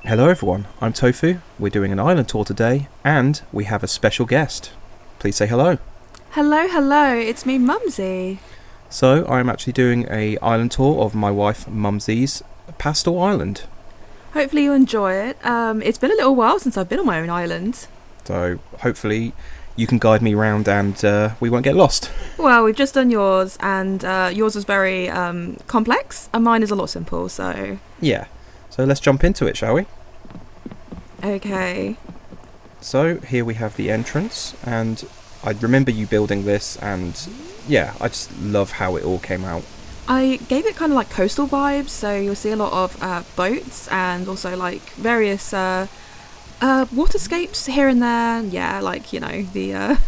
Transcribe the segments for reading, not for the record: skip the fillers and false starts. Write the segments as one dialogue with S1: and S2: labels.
S1: Hello everyone, I'm Tofu. We're doing an island tour today, and we have a special guest. Please say hello.
S2: Hello, it's me, Mumsy.
S1: So, I'm actually doing a island tour of my wife Mumsy's Pastel Island.
S2: Hopefully you enjoy it. It's been a little while since I've been on my own island.
S1: So, hopefully you can guide me around and we won't get lost.
S2: Well, we've just done yours, and yours was very complex, and mine is a lot simple, so...
S1: Yeah, so let's jump into it, shall we?
S2: Okay.
S1: So, here we have the entrance, and I remember you building this, and yeah, I just love how it all came out.
S2: I gave it kind of like coastal vibes, so you'll see a lot of boats and also like various waterscapes here and there. Yeah, like, you know, the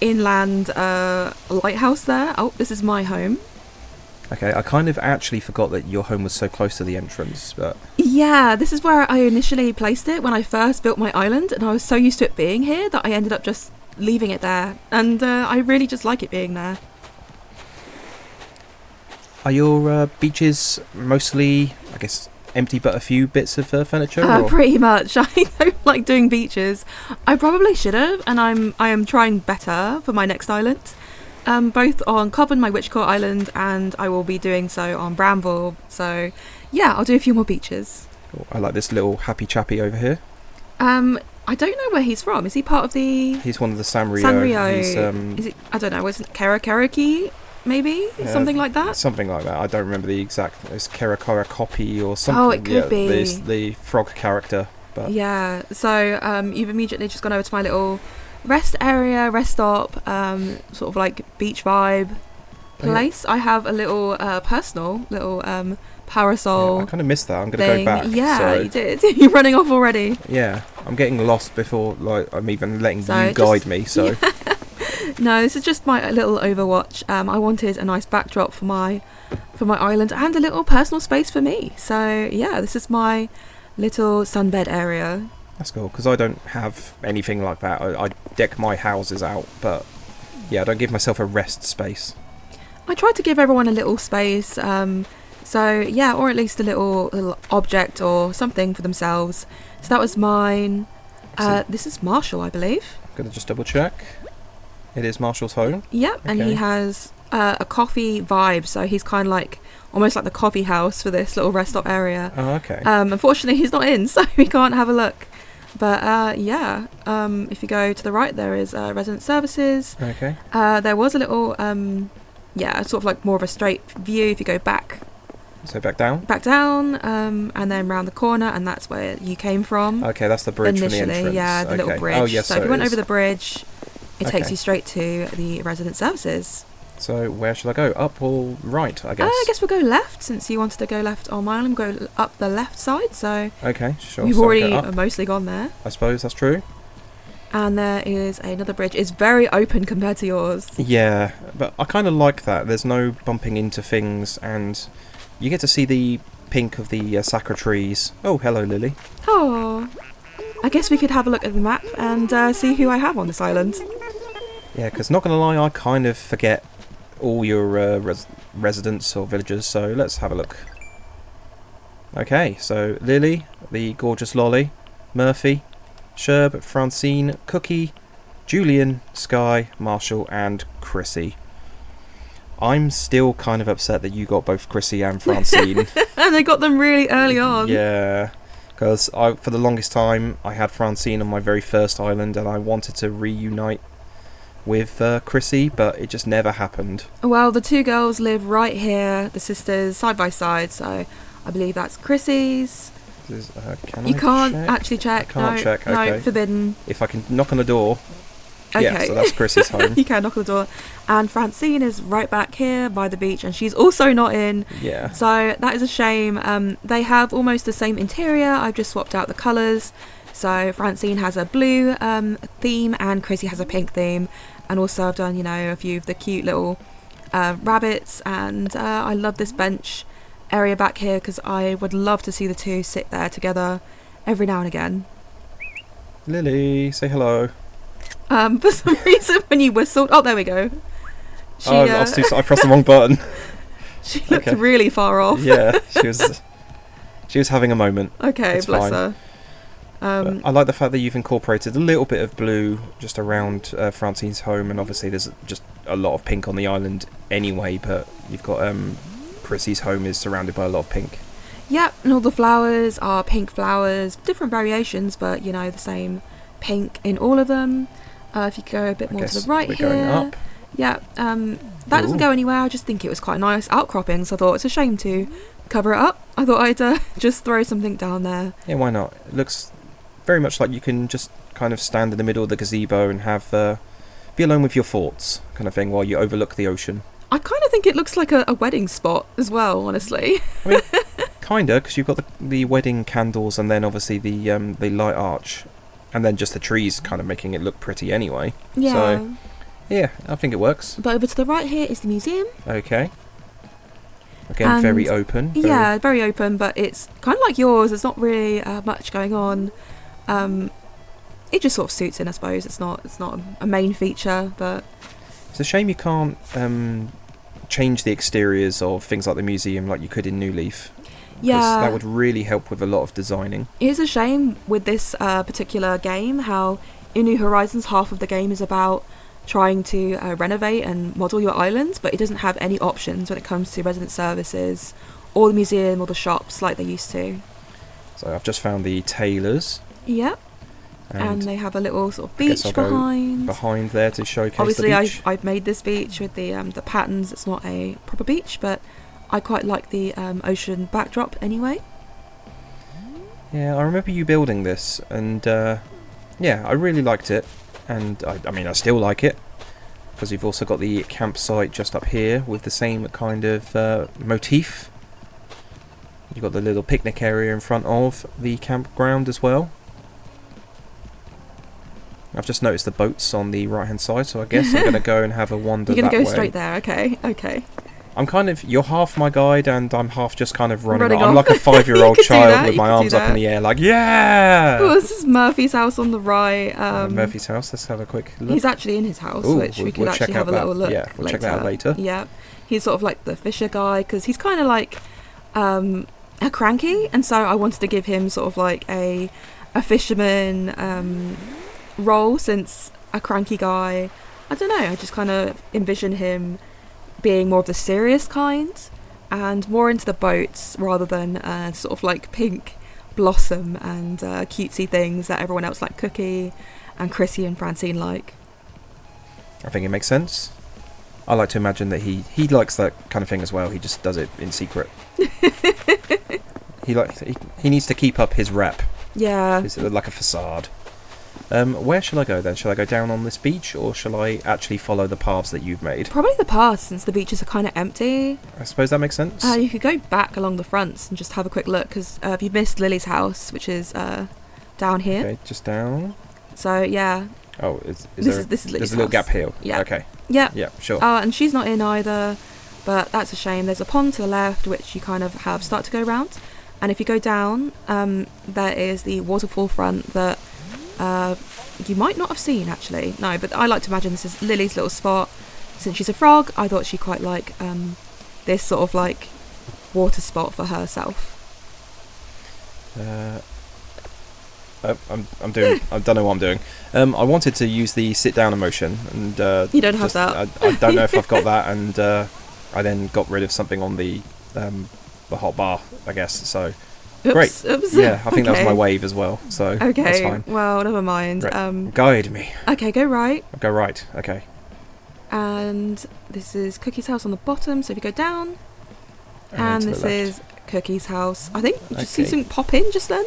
S2: inland lighthouse there. Oh, this is my home.
S1: Okay, I kind of actually forgot that your home was so close to the entrance, but...
S2: Yeah, this is where I initially placed it when I first built my island, and I was so used to it being here that I ended up just leaving it there, and I really just like it being there.
S1: Are your beaches mostly, I guess, empty but a few bits of furniture? Or?
S2: Pretty much. I don't like doing beaches. I probably should have, and I am trying better for my next island. Both on Cobbin, my Witchcourt island, and I will be doing so on Bramble. So, yeah, I'll do a few more beaches.
S1: Cool. I like this little happy chappy over here.
S2: I don't know where he's from. Is he part of the...
S1: He's one of the Sanrio.
S2: Sanrio.
S1: He's,
S2: Is it? I don't know. Was it Cherokee? Maybe? Something like that?
S1: Something like that. I don't remember the exact... It's Kerakara copy or something.
S2: Oh, it could be.
S1: The frog character. But
S2: Yeah, so you've immediately just gone over to my little rest area, rest stop, sort of like beach vibe place. I have a little personal little parasol.
S1: Yeah, I kind of missed that. I'm going to go back.
S2: Yeah,
S1: so.
S2: you did. You're running off already.
S1: Yeah, I'm getting lost before I'm even letting you guide me. So
S2: No, this is just my little Overwatch. I wanted a nice backdrop for my island and a little personal space for me. So yeah, this is my little sunbed area.
S1: That's cool, because I don't have anything like that. I deck my houses out, but yeah, I don't give myself a rest space.
S2: I tried to give everyone a little space, so yeah, or at least a little object or something for themselves. So that was mine. This is Marshall, I believe.
S1: I'm going to just double check. It is Marshall's home.
S2: Yep, okay. And he has a coffee vibe, so he's kind of like almost like the coffee house for this little rest stop area.
S1: Oh, okay.
S2: Unfortunately, he's not in, so we can't have a look. But yeah, if you go to the right, there is resident services.
S1: Okay.
S2: There was a little, sort of like more of a straight view. If you go back.
S1: So back down?
S2: Back down, and then round the corner, and that's where you came from.
S1: Okay, that's the bridge
S2: initially,
S1: for the entrance.
S2: Yeah, the little bridge.
S1: Oh, yes,
S2: so if you went over the bridge, it takes you straight to the resident services.
S1: So where should I go? Up or right, I guess?
S2: I guess we'll go left, since you wanted to go left on my island. Go up the left side, so...
S1: Okay, sure.
S2: We've
S1: so
S2: already mostly gone there.
S1: I suppose that's true.
S2: And there is another bridge. It's very open compared to yours.
S1: Yeah, but I kind of like that. There's no bumping into things, and you get to see the pink of the sakura trees. Oh, hello, Lily.
S2: Oh, I guess we could have a look at the map and see who I have on this island.
S1: Yeah, because not going to lie, I kind of forget all your residents or villagers, so let's have a look. Okay, so Lily, the gorgeous Lolly, Murphy, Sherb, Francine, Cookie, Julian, Sky, Marshall, and Chrissy. I'm still kind of upset that you got both Chrissy and Francine.
S2: And they got them really early on.
S1: Yeah, because for the longest time I had Francine on my very first island, and I wanted to reunite with Chrissy, but it just never happened.
S2: Well, the two girls live right here, the sisters, side by side, so I believe that's Chrissy's. You can't actually check.
S1: Can't check, okay.
S2: No, forbidden.
S1: If I can knock on the door.
S2: Okay.
S1: Yeah, so that's Chrissy's home.
S2: You can knock on the door. And Francine is right back here by the beach, and she's also not in.
S1: Yeah.
S2: So that is a shame. They have almost the same interior. I've just swapped out the colours. So Francine has a blue theme, and Chrissy has a pink theme. And also I've done, a few of the cute little rabbits. And I love this bench area back here, because I would love to see the two sit there together every now and again.
S1: Lily, say hello.
S2: For some reason, when you whistled... Oh, there we go.
S1: I pressed the wrong button.
S2: She looked really far off.
S1: Yeah, she was having a moment.
S2: Okay,
S1: it's
S2: bless
S1: fine.
S2: her.
S1: I like the fact that you've incorporated a little bit of blue just around Francine's home, and obviously there's just a lot of pink on the island anyway, but you've got Chrissy's home is surrounded by a lot of pink.
S2: Yep, and all the flowers are pink flowers, different variations, but you know, the same pink in all of them. If you go a bit more to the right here.
S1: Going up.
S2: Yeah, that doesn't go anywhere. I just think it was quite nice outcropping, so I thought it's a shame to cover it up. I thought I'd just throw something down there.
S1: Yeah, why not? It looks very much like you can just kind of stand in the middle of the gazebo and have be alone with your thoughts kind of thing while you overlook the ocean.
S2: I kind of think it looks like a wedding spot as well, honestly.
S1: I mean, kinda, because you've got the wedding candles and then obviously the light arch, and then just the trees kind of making it look pretty anyway.
S2: Yeah.
S1: So, yeah, I think it works.
S2: But over to the right here is the museum.
S1: Okay. Again,
S2: And
S1: very open.
S2: Yeah, very open, but it's kind of like yours. There's not really much going on. It just sort of suits in, I suppose. It's not a main feature, but
S1: it's a shame you can't change the exteriors of things like the museum like you could in New Leaf.
S2: yeah,
S1: That would really help with a lot of designing.
S2: it is a shame with this particular game how in New Horizons half of the game is about trying to renovate and model your island, but it doesn't have any options when it comes to resident services or the museum or the shops like they used to.
S1: So I've just found the tailors.
S2: Yep. And they have a little sort of
S1: I guess
S2: beach
S1: I'll go
S2: behind.
S1: behind there to showcase
S2: Obviously,
S1: the beach.
S2: I've made this beach with the patterns. It's not a proper beach, but I quite like the ocean backdrop anyway.
S1: Yeah, I remember you building this, and yeah, I really liked it, and I mean I still like it, because you've also got the campsite just up here with the same kind of motif. You've got the little picnic area in front of the campground as well. I've just noticed the boats on the right hand side, so I guess I'm going to go and have a wander that way.
S2: You're going to go straight there, okay.
S1: I'm kind of, you're half my guide and I'm half just kind of running
S2: Running
S1: I'm
S2: off.
S1: like a 5-year-old
S2: You could do
S1: child
S2: that,
S1: with
S2: you
S1: my
S2: could do
S1: arms up in
S2: that.
S1: the air like, yeah!
S2: Well, this is Murphy's house on the right.
S1: Murphy's house, let's have a quick look.
S2: He's actually in his house,
S1: Ooh,
S2: which we
S1: we'll
S2: could
S1: check
S2: actually
S1: out
S2: have a little
S1: that.
S2: look
S1: Yeah, we'll check that out later.
S2: Yeah, he's sort of like the fisher guy, because he's kind of like a cranky, and so I wanted to give him sort of like a fisherman role, since a cranky guy, I don't know, I just kind of envision him being more of the serious kind and more into the boats rather than sort of like pink blossom and cutesy things that everyone else like Cookie and Chrissy and Francine like.
S1: I think it makes sense. I like to imagine that he likes that kind of thing as well. He just does it in secret. he needs to keep up his rep.
S2: Yeah.
S1: It's like a facade. Where shall I go then? Shall I go down on this beach, or shall I actually follow the paths that you've made?
S2: Probably the path, since the beaches are kind of empty.
S1: I suppose that makes sense.
S2: You could go back along the fronts and just have a quick look, because you missed Lily's house, which is down here.
S1: Okay, just down.
S2: So yeah.
S1: Oh, is
S2: This
S1: there?
S2: is Lily's
S1: There's a little
S2: house.
S1: gap here.
S2: Yeah.
S1: Okay.
S2: Yeah.
S1: Yeah. Sure.
S2: And she's not in either, but that's a shame. There's a pond to the left, which you kind of have start to go around, and if you go down, there is the waterfall front that you might not have seen actually. No, but I like to imagine this is Lily's little spot. Since she's a frog, I thought she quite like this sort of like water spot for herself.
S1: I don't know what I'm doing. I wanted to use the sit down emotion, and
S2: You don't have that.
S1: I don't know if I've got that, and I then got rid of something on the hot bar, I guess. So great.
S2: Oops.
S1: Yeah, I think that was
S2: Okay.
S1: my wave as well. So that's
S2: Okay,
S1: fine.
S2: well, never mind.
S1: Right. Guide me.
S2: Okay, go right.
S1: Go right. Okay.
S2: And this is Cookie's house on the bottom, so if you go down,
S1: And
S2: and
S1: to the
S2: this
S1: left.
S2: is Cookie's house. I think you just see
S1: Okay.
S2: something pop in just then.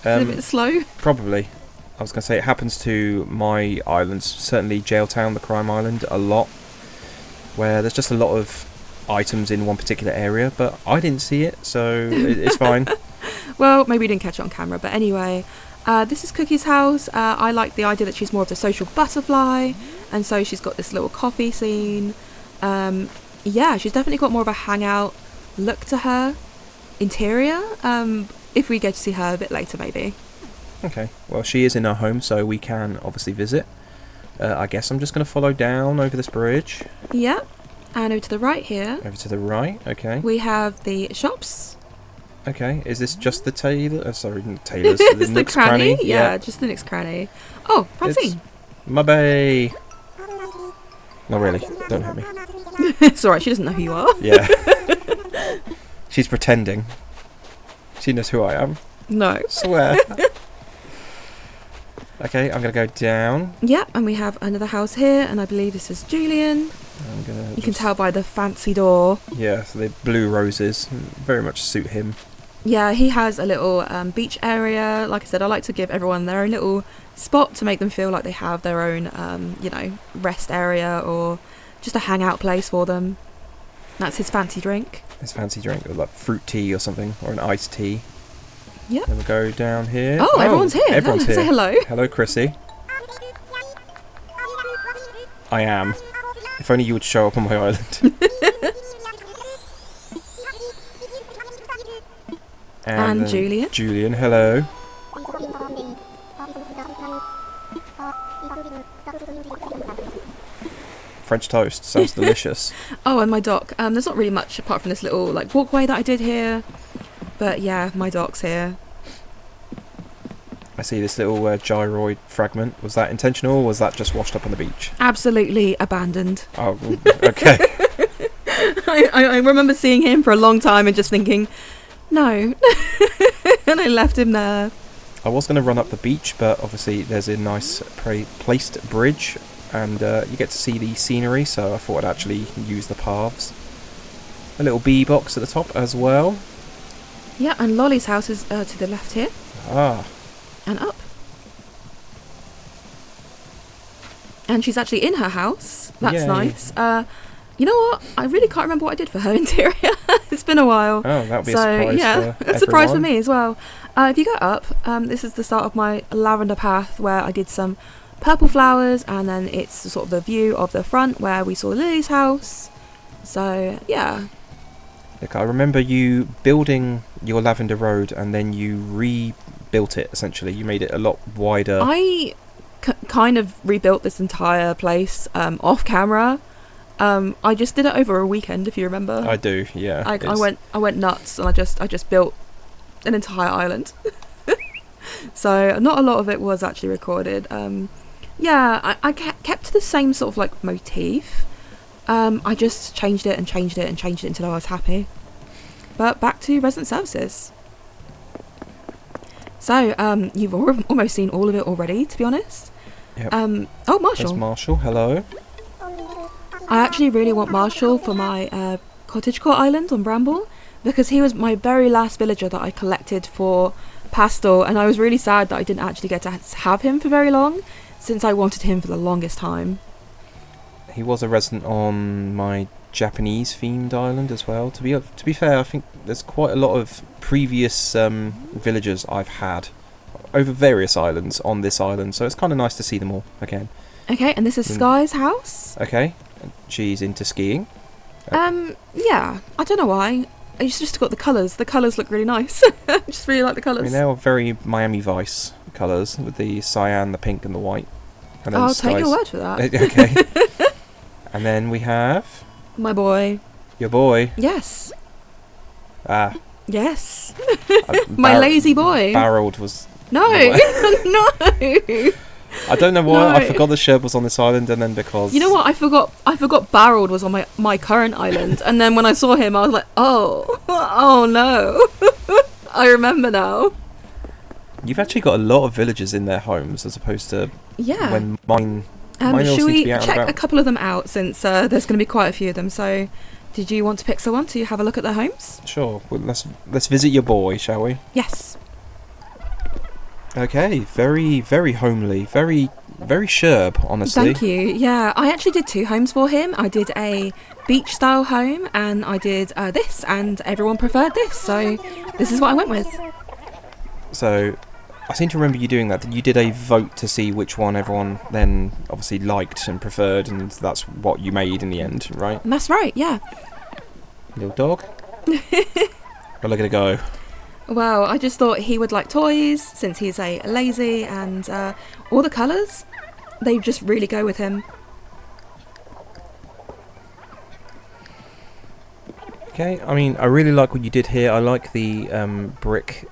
S2: It's a bit slow.
S1: Probably. I was going to say it happens to my islands, certainly Jailtown, the crime island, a lot, where there's just a lot of items in one particular area, but I didn't see it, so it's fine.
S2: Well, maybe you didn't catch it on camera, but anyway, this is Cookie's house. I like the idea that she's more of the social butterfly, and so she's got this little coffee scene. Yeah, she's definitely got more of a hangout look to her interior. If we get to see her a bit later, maybe.
S1: Okay, well, she is in our home, so we can obviously visit. I guess I'm just going to follow down over this bridge.
S2: Yeah, and over to the right here,
S1: Over to the right, okay.
S2: we have the shops.
S1: Okay, is this just the tailor? Sorry, tailors.
S2: It's the
S1: Nook's
S2: cranny. Yeah, just the next cranny. Oh, Francine.
S1: My bae. Not really. Don't hurt me.
S2: It's alright, she doesn't know who you are.
S1: Yeah. She's pretending. She knows who I am.
S2: No.
S1: Swear. Okay, I'm going to go down.
S2: Yeah, and we have another house here, and I believe this is Julian. You can tell by the fancy door.
S1: Yeah, so the blue roses very much suit him.
S2: Yeah, he has a little beach area. Like I said, I like to give everyone their own little spot to make them feel like they have their own, rest area or just a hangout place for them. That's his fancy drink.
S1: His fancy drink, like fruit tea or something, or an iced tea.
S2: Yep.
S1: Then we'll go down here.
S2: Oh, everyone's here.
S1: Everyone's here.
S2: Say hello.
S1: Hello, Chrissy. I am. If only you would show up on my island.
S2: And Julian.
S1: Julian, hello. French toast sounds delicious.
S2: Oh, and my dock. There's not really much apart from this little walkway that I did here, but yeah, my dock's here.
S1: I see this little gyroid fragment. Was that intentional, or was that just washed up on the beach?
S2: Absolutely abandoned.
S1: Oh, okay.
S2: I remember seeing him for a long time and just thinking, no, and I left him there.
S1: I was going to run up the beach, but obviously there's a nice placed bridge, and you get to see the scenery, so I thought I'd actually use the paths. A little bee box at the top as well.
S2: Yeah, and Lolly's house is to the left here.
S1: Ah.
S2: And up. And she's actually in her house. That's
S1: Yay.
S2: Nice. You know what? I really can't remember what I did for her interior. It's been a while.
S1: Oh, that would be a surprise
S2: yeah,
S1: for
S2: a surprise for
S1: everyone.
S2: me as well. If you go up, this is the start of my lavender path where I did some purple flowers, and then it's sort of the view of the front where we saw Lily's house. So, yeah.
S1: Look, I remember you building your lavender road, and then you rebuilt it, essentially. You made it a lot wider.
S2: I kind of rebuilt this entire place off camera. I just did it over a weekend, if you remember.
S1: I do, yeah.
S2: I went nuts, and I just built an entire island. So not a lot of it was actually recorded. I kept the same sort of motif. I just changed it until I was happy. But back to resident services. So you've almost seen all of it already, to be honest.
S1: Yep.
S2: Oh, Marshall.
S1: There's Marshall, hello.
S2: I actually really want Marshall for my cottagecore island on Bramble, because he was my very last villager that I collected for Pastel, and I was really sad that I didn't actually get to have him for very long, since I wanted him for the longest time.
S1: He was a resident on my Japanese themed island as well. To be fair, I think there's quite a lot of previous villagers I've had over various islands on this island, so it's kind of nice to see them all again.
S2: Okay, and this is Sky's house.
S1: Okay, she's into skiing.
S2: Yeah, I don't know why. I just got the colours. The colours look really nice. I just really like the colours.
S1: I mean, they are very Miami Vice colours, with the cyan, the pink and the white. And then
S2: I'll take your word for that.
S1: Okay. And then we have...
S2: My boy.
S1: Your boy.
S2: Yes.
S1: Ah.
S2: Yes. My lazy boy.
S1: Barreled was...
S2: No. No.
S1: I don't know why.
S2: No.
S1: I forgot the Sherb was on this island, and then because...
S2: You know what? I forgot Barreled was on my current island, and then when I saw him, I was like, oh no. I remember now.
S1: You've actually got a lot of villagers in their homes, as opposed to when mine all
S2: should
S1: seem
S2: we
S1: to be out and
S2: check
S1: about.
S2: a couple of them out, since there's going to be quite a few of them? So, did you want to pick someone to have a look at their homes?
S1: Sure. Well, let's visit your boy, shall we?
S2: Yes.
S1: Okay. Very, very homely. Very, very Sherb, honestly.
S2: Thank you. Yeah, I actually did 2 homes for him. I did a beach style home, and I did this, and everyone preferred this, so this is what I went with.
S1: So, I seem to remember you doing that. You did a vote to see which one everyone then obviously liked and preferred, and that's what you made in the end, right?
S2: And that's right, yeah.
S1: Little dog. Well, look at it go.
S2: Well, I just thought he would like toys, since he's a lazy, and all the colours, they just really go with him.
S1: Okay, I mean, I really like what you did here. I like the brick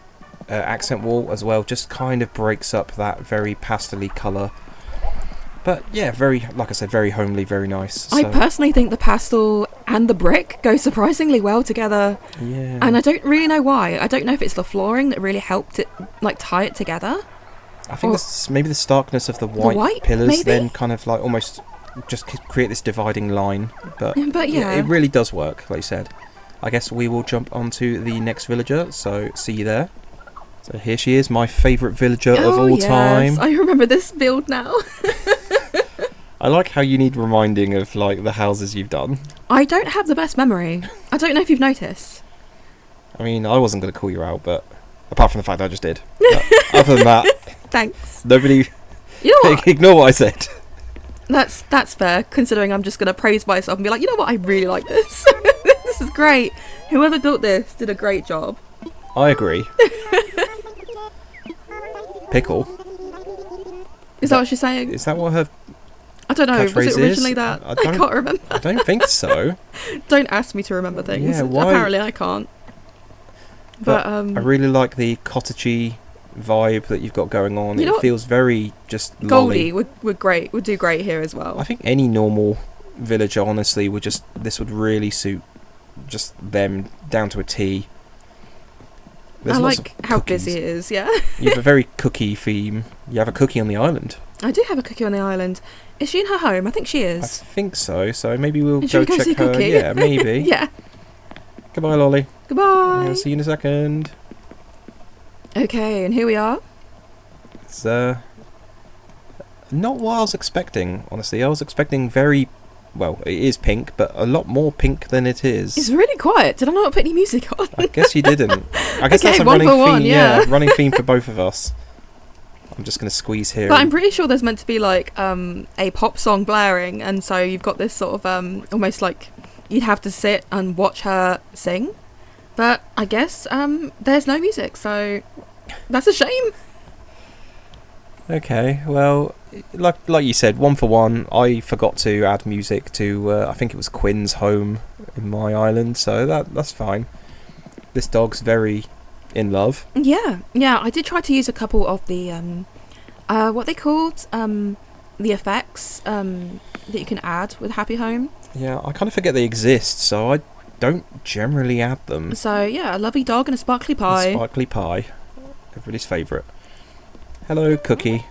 S1: accent wall as well. Just kind of breaks up that very pastel-y colour. But yeah, like I said, very homely, very nice.
S2: I personally think the pastel and the brick go surprisingly well together.
S1: Yeah.
S2: And I don't really know why. I don't know if it's the flooring that really helped it, like, tie it together.
S1: I think it's maybe the starkness of the white pillars,
S2: maybe?
S1: then kind of like almost just create this dividing line. But
S2: yeah,
S1: it really does work, like you said. I guess we will jump on to the next villager, so see you there. So here she is, my favourite villager of all time.
S2: I remember this build now.
S1: I like how you need reminding of like the houses you've done.
S2: I don't have the best memory. I don't know if you've noticed.
S1: I mean, I wasn't going to call you out, but apart from the fact I just did. But other than that,
S2: thanks.
S1: Nobody.
S2: You know what?
S1: Ignore what I said.
S2: That's fair, considering I'm just going to praise myself and be like, you know what, I really like this. This is great. Whoever built this did a great job.
S1: I agree. Pickle.
S2: Is that what she's saying?
S1: Is that what her
S2: I don't know. Was it originally
S1: is?
S2: that? I can't remember.
S1: I don't think so.
S2: Don't ask me to remember things.
S1: Yeah, why?
S2: Apparently I can't. But
S1: I really like the cottagey vibe that you've got going on. It feels very just
S2: Goldie
S1: lolly.
S2: would do great here as well.
S1: I think any normal villager, honestly, this would really suit just them down to a T.
S2: I like how busy it is, yeah.
S1: You have a very cookie theme. You have a cookie on the island.
S2: I do have a cookie on the island. Is she in her home? I think she is.
S1: I think so. So maybe we'll
S2: Should we
S1: go
S2: go see
S1: check her.
S2: Cookie?
S1: Yeah, maybe.
S2: Yeah.
S1: Goodbye, Lolly.
S2: Goodbye.
S1: I'll see you in a second.
S2: Okay, and here we are.
S1: It's not what I was expecting, honestly. I was expecting well, it is pink, but a lot more pink than it is.
S2: It's really quiet. Did I not put any music on?
S1: I guess you didn't. I guess
S2: Okay,
S1: that's a
S2: one
S1: running
S2: for
S1: theme.
S2: one, yeah.
S1: Running theme for both of us. I'm just going to squeeze here.
S2: But I'm pretty sure there's meant to be like a pop song blaring, and so you've got this sort of almost like you'd have to sit and watch her sing. But I guess there's no music, so that's a shame.
S1: Okay, well, like you said, one for one. I forgot to add music to I think it was Quinn's home in my island, so that's fine. This dog's very in love.
S2: Yeah. I did try to use a couple of the what they called the effects that you can add with Happy Home.
S1: Yeah, I kind of forget they exist, so I don't generally add them.
S2: So yeah, a lovely dog and a sparkly pie.
S1: A sparkly pie, everybody's favourite. Hello, Cookie.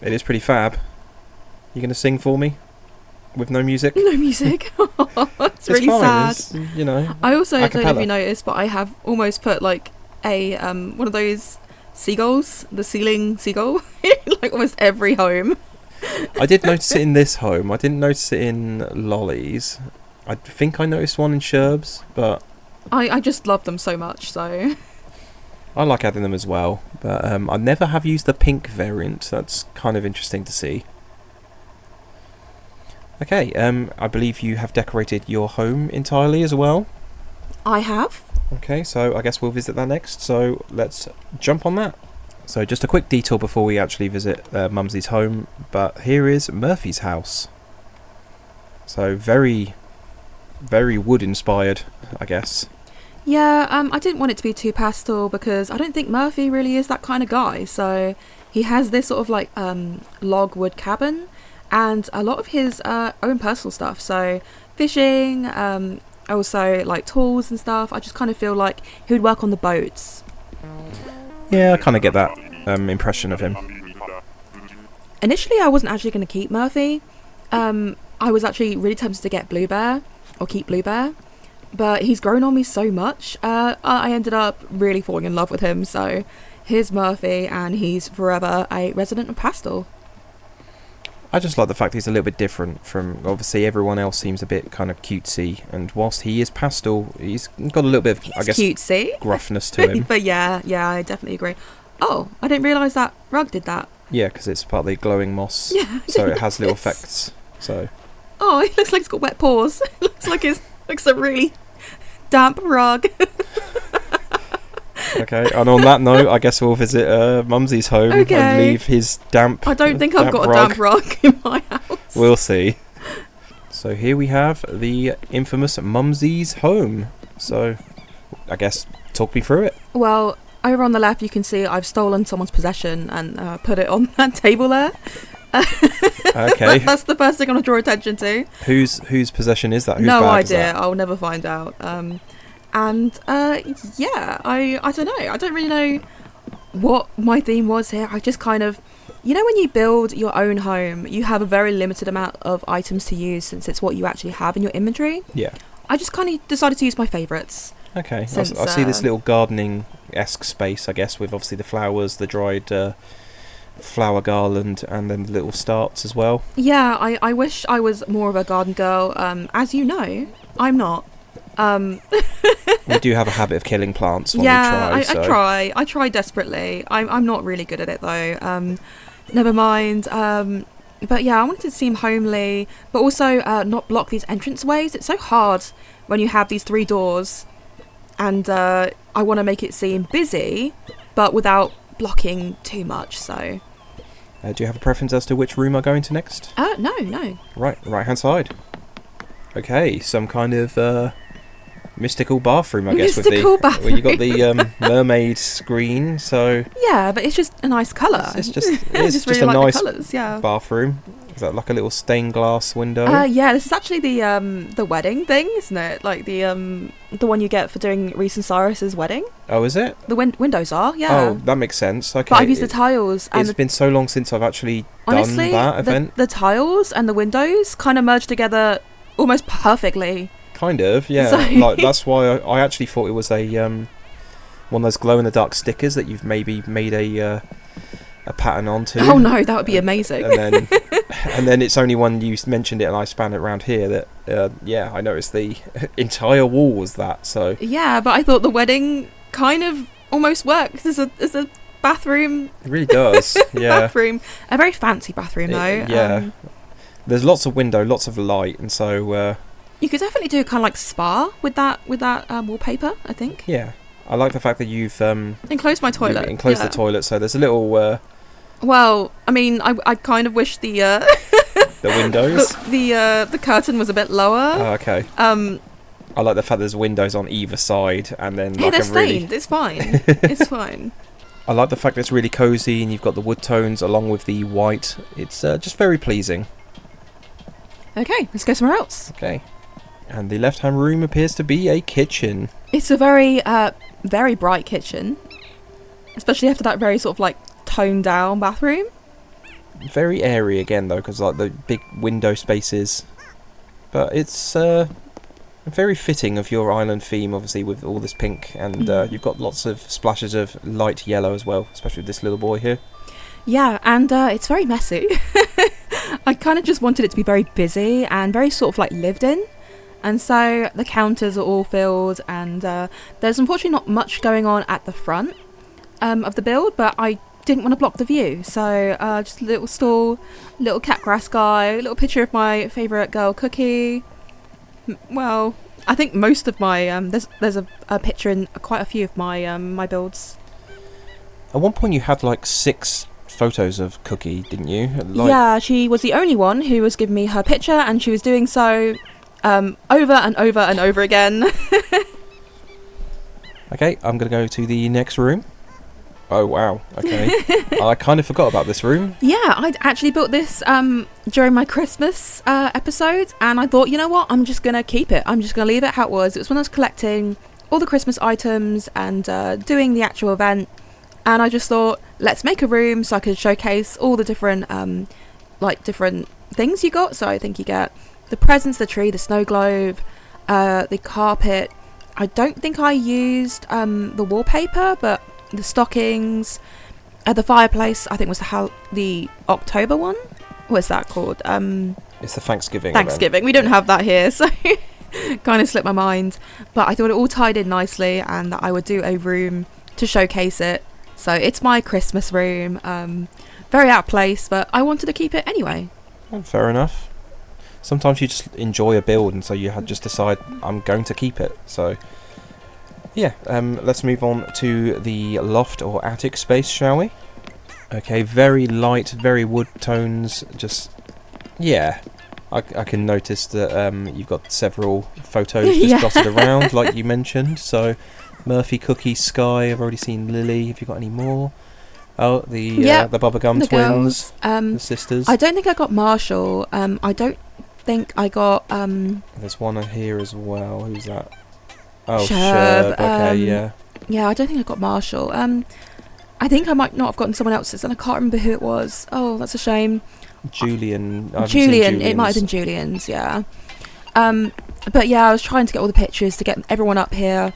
S1: It is pretty fab. You gonna sing for me? With no music?
S2: No music. It's really
S1: fine.
S2: sad.
S1: It's, you know.
S2: I also don't know if
S1: acapella.
S2: you noticed, but I have almost put like a one of those seagulls, the ceiling seagull, like almost every home.
S1: I did notice it in this home. I didn't notice it in Lolly's. I think I noticed one in Sherb's, but
S2: I just love them so much, so
S1: I like adding them as well. But I never have used the pink variant. That's kind of interesting to see. Okay, I believe you have decorated your home entirely as well.
S2: I have.
S1: Okay, so I guess we'll visit that next. So let's jump on that. So just a quick detour before we actually visit Mumsy's home. But here is Murphy's house. So very, very wood inspired, I guess.
S2: Yeah, I didn't want it to be too pastel because I don't think Murphy really is that kind of guy. So he has this sort of like log wood cabin and a lot of his own personal stuff. So fishing, also like tools and stuff. I just kind of feel like he would work on the boats.
S1: Yeah, I kind of get that impression of him.
S2: Initially, I wasn't actually going to keep Murphy. I was actually really tempted to get Blue Bear or keep Blue Bear. But he's grown on me so much, I ended up really falling in love with him. So here's Murphy, and he's forever a resident of Pastel.
S1: I just like the fact he's a little bit different from, obviously, everyone else seems a bit kind of cutesy. And whilst he is Pastel, he's got a little bit of,
S2: He's
S1: I guess,
S2: cutesy.
S1: gruffness to him.
S2: But yeah, I definitely agree. Oh, I didn't realise that rug did that.
S1: Yeah, because it's part of the glowing moss,
S2: Yeah,
S1: so it has little
S2: Yes.
S1: effects. So
S2: Oh, it looks like it's got wet paws. It looks like looks a really damp rug.
S1: okay, and on that note, I guess we'll visit Mumsy's home and
S2: Okay.
S1: leave his damp.
S2: I don't think I've got
S1: rug.
S2: a damp rug in my house.
S1: We'll see. So here we have the infamous Mumsy's home. So I guess talk me through it.
S2: Well, over on the left you can see I've stolen someone's possession and put it on that table there.
S1: Okay.
S2: That's the first thing I want to draw attention to.
S1: Whose possession is that? Whose
S2: No
S1: bag is
S2: idea.
S1: that?
S2: I'll never find out. Yeah, I don't know. I don't really know what my theme was here. I just kind of, when you build your own home, you have a very limited amount of items to use since it's what you actually have in your inventory.
S1: Yeah.
S2: I just kind of decided to use my favourites.
S1: Okay. I
S2: Since,
S1: see this little gardening-esque space, I guess, with obviously the flowers, the dried flower garland, and then the little starts as well.
S2: Yeah, I wish I was more of a garden girl. As you know, I'm not.
S1: We do have a habit of killing plants when we
S2: Yeah,
S1: try.
S2: I try desperately. I'm not really good at it though. Never mind. But yeah, I wanted to seem homely, but also not block these entranceways. It's so hard when you have these 3 doors, and I want to make it seem busy, but without blocking too much. So.
S1: Do you have a preference as to which room I'm going to next?
S2: No.
S1: Right hand side. Okay, some kind of mystical bathroom, I guess.
S2: Mystical bathroom.
S1: Well, you got the mermaid screen, so
S2: Yeah, but it's just a nice colour.
S1: it's just
S2: really
S1: a
S2: like
S1: nice
S2: the colours, yeah.
S1: bathroom. Is that like a little stained glass window?
S2: Yeah, this is actually the wedding thing, isn't it? Like the one you get for doing Reese and Cyrus's wedding.
S1: Oh, is it?
S2: The windows are, yeah.
S1: Oh, that makes sense. Okay.
S2: But I've used the tiles, and
S1: It's been so long since I've actually
S2: honestly,
S1: done that event.
S2: the tiles and the windows kind of merge together almost perfectly.
S1: Kind of, yeah.
S2: So-
S1: Like that's why I actually thought it was a one of those glow in the dark stickers that you've maybe made a pattern onto.
S2: Oh no, that would be amazing.
S1: And then it's only when you mentioned it and I span it around here that I noticed the entire wall was that. So
S2: Yeah, but I thought the wedding kind of almost works as a bathroom.
S1: it really does. Yeah.
S2: Bathroom, a very fancy bathroom though.
S1: Yeah. There's lots of window, lots of light, and so
S2: You could definitely do kind of like spa with that wallpaper, I think.
S1: yeah. I like the fact that you've
S2: Enclose my toilet.
S1: enclosed the toilet, so there's a little
S2: Well, I mean, I kind of wish the
S1: the windows.
S2: the curtain was a bit lower.
S1: Oh, okay. I like the fact there's windows on either side, and then
S2: Hey,
S1: like
S2: they're
S1: a really.
S2: stained. It's fine. It's fine.
S1: I like the fact that it's really cozy, and you've got the wood tones along with the white. It's just very pleasing.
S2: Okay, let's go somewhere else.
S1: Okay. And the left-hand room appears to be a kitchen.
S2: It's a very very bright kitchen, especially after that very sort of like toned down bathroom.
S1: Very airy again, though, because like the big window spaces. But it's very fitting of your island theme, obviously, with all this pink, and you've got lots of splashes of light yellow as well, especially with this little boy here.
S2: Yeah, and it's very messy. I kind of just wanted it to be very busy and very sort of like lived in. And so the counters are all filled, and there's unfortunately not much going on at the front of the build, but I didn't want to block the view. So just a little stall, little cat grass guy, a little picture of my favourite girl Cookie. Well, I think most of my there's a picture in quite a few of my my builds.
S1: At one point you had like 6 photos of Cookie, didn't you?
S2: Yeah, she was the only one who was giving me her picture, and she was doing so over and over and over again.
S1: Okay, I'm going to go to the next room. Oh, wow. Okay. I kind of forgot about this room.
S2: Yeah, I'd actually built this during my Christmas episode, and I thought, you know what, I'm just going to keep it. I'm just going to leave it how it was. It was when I was collecting all the Christmas items and doing the actual event, and I just thought, let's make a room so I could showcase all the different different things you got. So I think you get the presents, the tree, the snow globe, the carpet. I don't think I used the wallpaper, but the stockings, the fireplace, I think was the October one. What's that called?
S1: It's the Thanksgiving
S2: Thanksgiving. We don't have that here, so kind of slipped my mind. But I thought it all tied in nicely, and that I would do a room to showcase it. So it's my Christmas room. Very out of place, but I wanted to keep it anyway.
S1: Oh, fair enough. Sometimes you just enjoy a build, and so you just decide, I'm going to keep it. So yeah, let's move on to the loft or attic space, shall we? Okay, very light, very wood tones, just, yeah, I can notice that you've got several photos just
S2: Yeah.
S1: dotted around, like you mentioned. So, Murphy, Cookie, Sky. I've already seen Lily. Have you got any more? Oh, the Bubblegum
S2: the
S1: twins,
S2: girls.
S1: the sisters.
S2: I don't think I got Marshall. I don't think I got
S1: There's one here as well. Who's that? Oh,
S2: Sherb.
S1: Okay, yeah.
S2: Yeah, I don't think I got Marshall. I think I might not have gotten someone else's, and I can't remember who it was. Oh, that's a shame.
S1: Julian.
S2: Julian. It might have been Julian's. Yeah. But yeah, I was trying to get all the pictures to get everyone up here.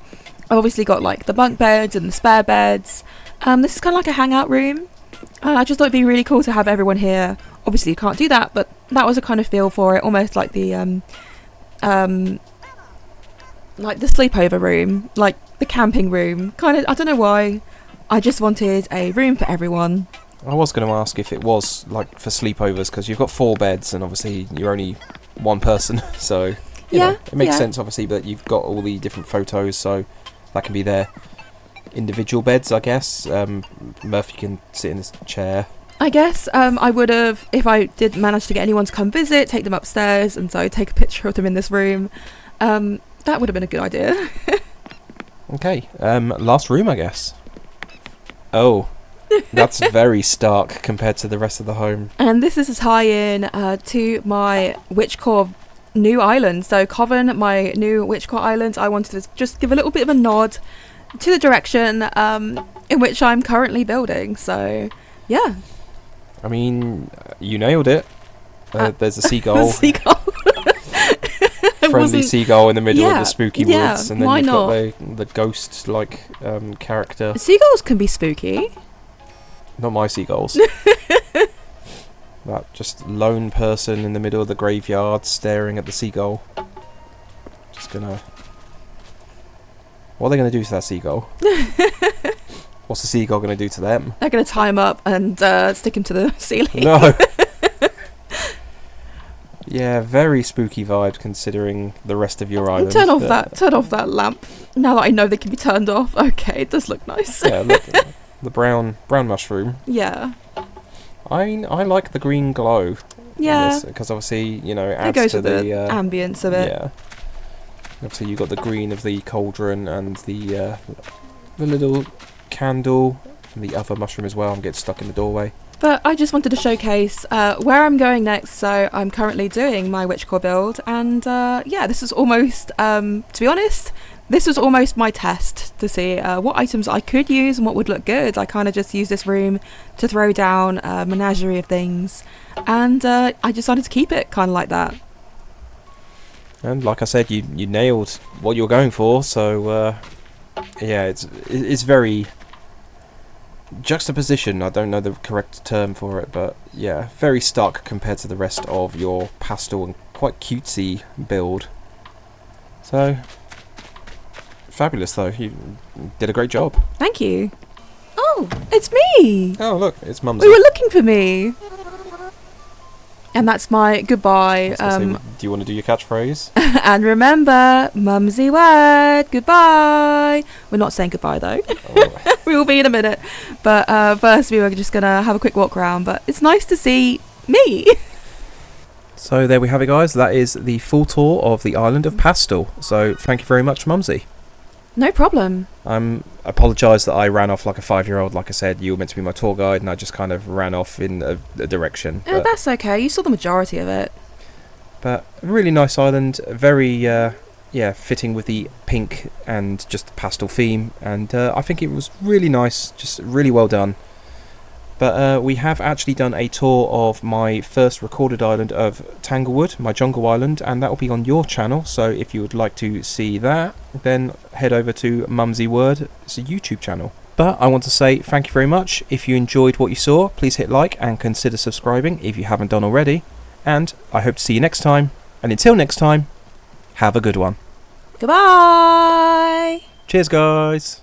S2: I've obviously got like the bunk beds and the spare beds. This is kind of like a hangout room. I just thought it'd be really cool to have everyone here. Obviously, you can't do that, but that was a kind of feel for it, almost like the sleepover room, like the camping room. Kind of, I don't know why. I just wanted a room for everyone.
S1: I was going to ask if it was like for sleepovers, because you've got 4 beds and obviously you're only one person, so you know, it makes sense obviously that you've got all the different photos, so that can be their individual beds, I guess. Murphy can sit in his chair.
S2: I guess I would have, if I did manage to get anyone to come visit, take them upstairs, and so take a picture of them in this room. That would have been a good idea.
S1: Okay, last room, I guess. Oh, that's very stark compared to the rest of the home.
S2: And this is a tie-in to my Witchcore new island. So Coven, my new Witchcore island, I wanted to just give a little bit of a nod to the direction in which I'm currently building. So, yeah.
S1: I mean, you nailed it. There's a seagull.
S2: Seagull.
S1: Friendly seagull in the middle of the spooky
S2: yeah,
S1: woods, and then you've got the ghost-like character.
S2: Seagulls can be spooky.
S1: Not my seagulls. That just lone person in the middle of the graveyard staring at the seagull. Just gonna... What are they gonna do to that seagull? What's the seagull gonna do to them?
S2: They're going to tie him up and stick him to the ceiling.
S1: No! Yeah, very spooky vibe considering the rest of your island.
S2: Turn off that lamp. Now that I know they can be turned off. Okay, it does look nice.
S1: Yeah, look, the brown mushroom.
S2: Yeah.
S1: I like the green glow.
S2: Yeah.
S1: Because obviously, you know, it adds
S2: It goes
S1: to
S2: with
S1: the
S2: ambience of it.
S1: Yeah. Obviously, you've got the green of the cauldron and the little candle, and the other mushroom as well. I'm getting stuck in the doorway.
S2: But I just wanted to showcase where I'm going next. So I'm currently doing my Witchcore build, and yeah, this is almost, to be honest, this was almost my test to see what items I could use and what would look good. I kind of just used this room to throw down a menagerie of things, and I decided to keep it kind of like that.
S1: And like I said, you nailed what you were going for. So yeah, it's very juxtaposition. I don't know the correct term for it, but yeah, very stark compared to the rest of your pastel and quite cutesy build. So fabulous, though. You did a great job.
S2: Thank you. Oh, it's me.
S1: Oh, look, it's Mumsy.
S2: We were looking for me. And that's my goodbye.
S1: Do you want to do your catchphrase?
S2: And remember, Mumsyword, goodbye. We're not saying goodbye though.
S1: Oh.
S2: We will be in a minute. But first we were just going to have a quick walk around. But it's nice to see me.
S1: So there we have it, guys. That is the full tour of the island of Pastel. So thank you very much, Mumsy.
S2: No problem.
S1: I apologise that I ran off like a 5-year-old. Like I said, you were meant to be my tour guide, and I just kind of ran off in a direction.
S2: That's okay. You saw the majority of it.
S1: But a really nice island, very fitting with the pink and just pastel theme, and I think it was really nice, just really well done. But we have actually done a tour of my first recorded island of Tanglewood, my jungle island, and that will be on your channel. So if you would like to see that, then head over to Mumsyword. It's a YouTube channel. But I want to say thank you very much. If you enjoyed what you saw, please hit like and consider subscribing if you haven't done already. And I hope to see you next time. And until next time, have a good one.
S2: Goodbye.
S1: Cheers, guys.